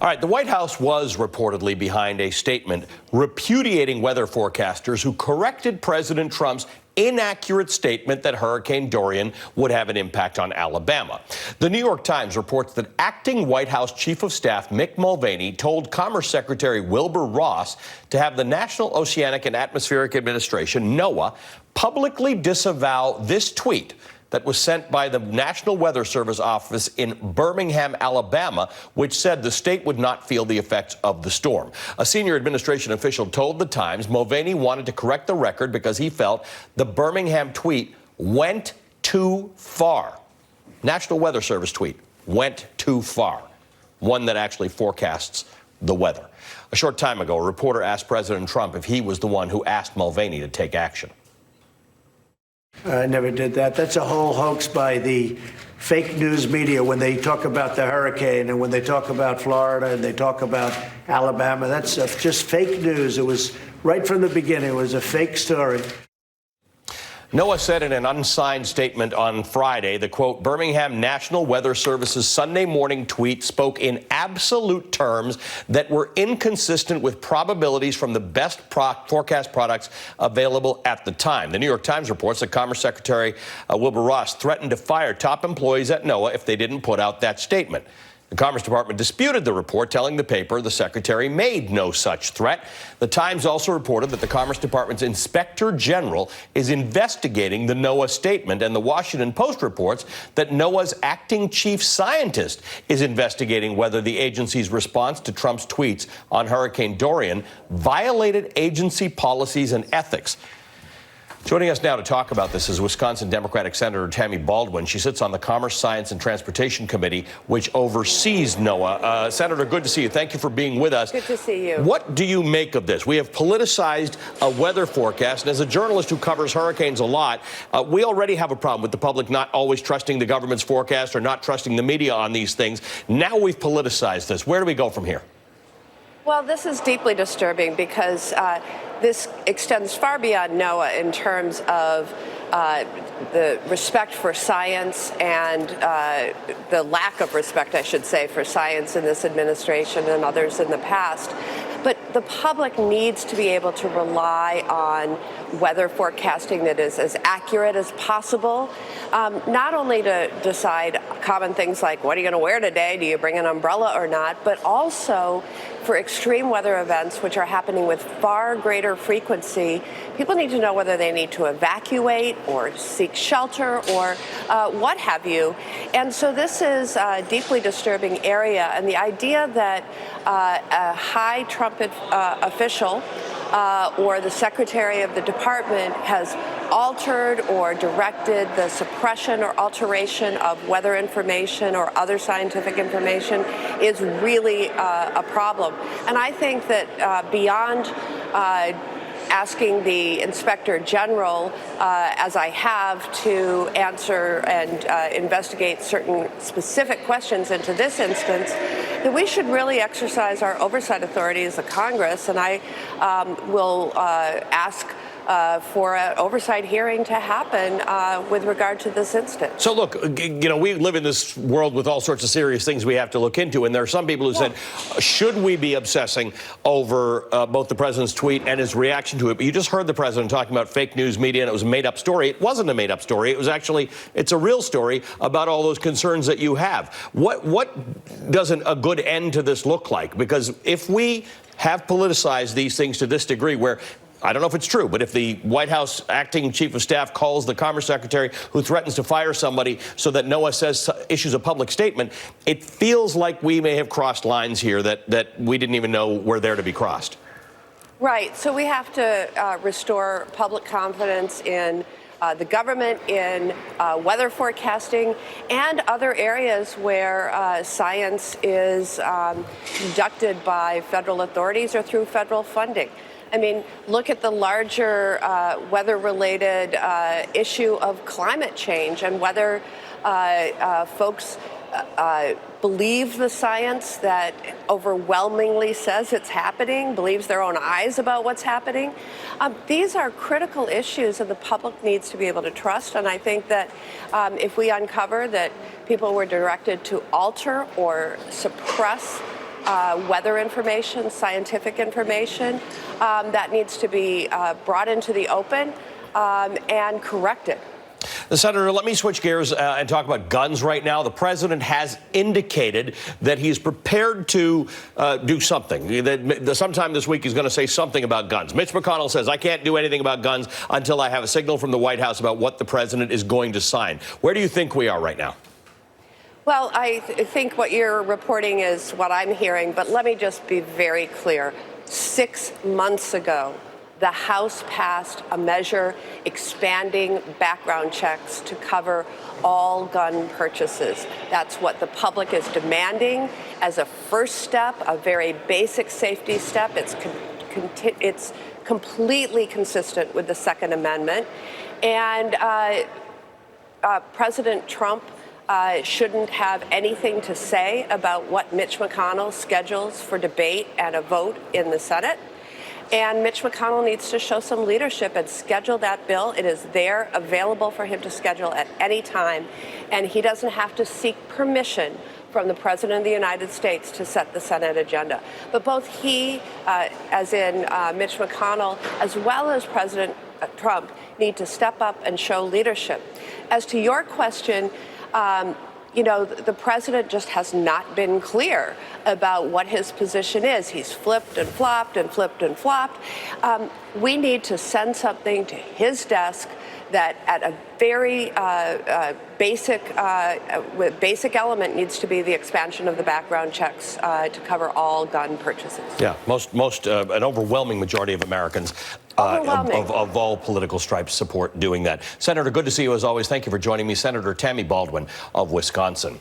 All right, the White House was reportedly behind a statement repudiating weather forecasters who corrected President Trump's inaccurate statement that Hurricane Dorian would have an impact on Alabama. The New York Times reports that acting White House Chief of Staff Mick Mulvaney told Commerce Secretary Wilbur Ross to have the National Oceanic and Atmospheric Administration, NOAA, publicly disavow this tweet that was sent by the National Weather Service office in Birmingham, Alabama, which said the state would not feel the effects of the storm. A senior administration official told the Times Mulvaney wanted to correct the record because he felt the Birmingham tweet went too far. National Weather Service tweet went too far. One that actually forecasts the weather. A short time ago, a reporter asked President Trump if he was the one who asked Mulvaney to take action. I never did that. That's a whole hoax by the fake news media when they talk about the hurricane and when they talk about Florida and they talk about Alabama. That's just fake news. It was right from the beginning. It was a fake story. NOAA said in an unsigned statement on Friday, the quote, Birmingham National Weather Service's Sunday morning tweet spoke in absolute terms that were inconsistent with probabilities from the best forecast products available at the time. The New York Times reports that Commerce Secretary Wilbur Ross threatened to fire top employees at NOAA if they didn't put out that statement. The Commerce Department disputed the report, telling the paper the secretary made no such threat. The Times also reported that the Commerce Department's Inspector General is investigating the NOAA statement, and the Washington Post reports that NOAA's acting chief scientist is investigating whether the agency's response to Trump's tweets on Hurricane Dorian violated agency policies and ethics. Joining us now to talk about this is Wisconsin Democratic Senator Tammy Baldwin. She sits on the Commerce, Science, and Transportation Committee, which oversees NOAA. Senator, good to see you. Thank you for being with us. Good to see you. What do you make of this? We have politicized a weather forecast, and as a journalist who covers hurricanes a lot, we already have a problem with the public not always trusting the government's forecast or not trusting the media on these things. Now we've politicized this. Where do we go from here? Well, this is deeply disturbing because this extends far beyond NOAA in terms of the respect for science and the lack of respect, I should say, for science in this administration and others in the past. But the public needs to be able to rely on weather forecasting that is as accurate as possible, not only to decide common things like what are you going to wear today, do you bring an umbrella or not, but also for extreme weather events which are happening with far greater frequency. People need to know whether they need to evacuate or seek shelter or what have you. And so this is a deeply disturbing area, and the idea that a high trumpet official or the secretary of the department has altered or directed the suppression or alteration of weather information or other scientific information is really a problem. And I think that beyond asking the Inspector General, as I have, to answer and investigate certain specific questions into this instance, that we should really exercise our oversight authority as a Congress, and I will ask for an oversight hearing to happen with regard to this instance. So look, you know, we live in this world with all sorts of serious things we have to look into, and there are some people who said, should we be obsessing over both the president's tweet and his reaction to it? But you just heard the president talking about fake news media, and it was a made-up story. It wasn't a made-up story. It was actually, it's a real story about all those concerns that you have. What doesn't a good end to this look like? Because if we have politicized these things to this degree where I don't know if it's true, but if the White House acting chief of staff calls the Commerce Secretary who threatens to fire somebody so that NOAA issues a public statement, it feels like we may have crossed lines here that we didn't even know were there to be crossed. Right. So we have to restore public confidence in the government, in weather forecasting, and other areas where science is conducted by federal authorities or through federal funding. I mean, look at the larger weather-related issue of climate change and whether folks believe the science that overwhelmingly says it's happening, believes their own eyes about what's happening. These are critical issues that the public needs to be able to trust, and I think that if we uncover that people were directed to alter or suppress weather information, scientific information that needs to be brought into the open and corrected. Senator, let me switch gears and talk about guns right now. The president has indicated that he's prepared to do something. That sometime this week he's going to say something about guns. Mitch McConnell says, I can't do anything about guns until I have a signal from the White House about what the president is going to sign. Where do you think we are right now? Well, I think what you're reporting is what I'm hearing, but let me just be very clear. 6 months ago, the House passed a measure expanding background checks to cover all gun purchases. That's what the public is demanding as a first step, a very basic safety step. It's completely consistent with the Second Amendment. And President Trump shouldn't have anything to say about what Mitch McConnell schedules for debate and a vote in the Senate. And Mitch McConnell needs to show some leadership and schedule that bill. It is there, available for him to schedule at any time. And he doesn't have to seek permission from the President of the United States to set the Senate agenda. But both he, as in Mitch McConnell, as well as President Trump, need to step up and show leadership. As to your question, the president just has not been clear about what his position is. He's flipped and flopped and flipped and flopped. We need to send something to his desk that at a very basic element needs to be the expansion of the background checks to cover all gun purchases. Yeah, an overwhelming majority of Americans of all political stripes support doing that. Senator, good to see you as always. Thank you for joining me. Senator Tammy Baldwin of Wisconsin.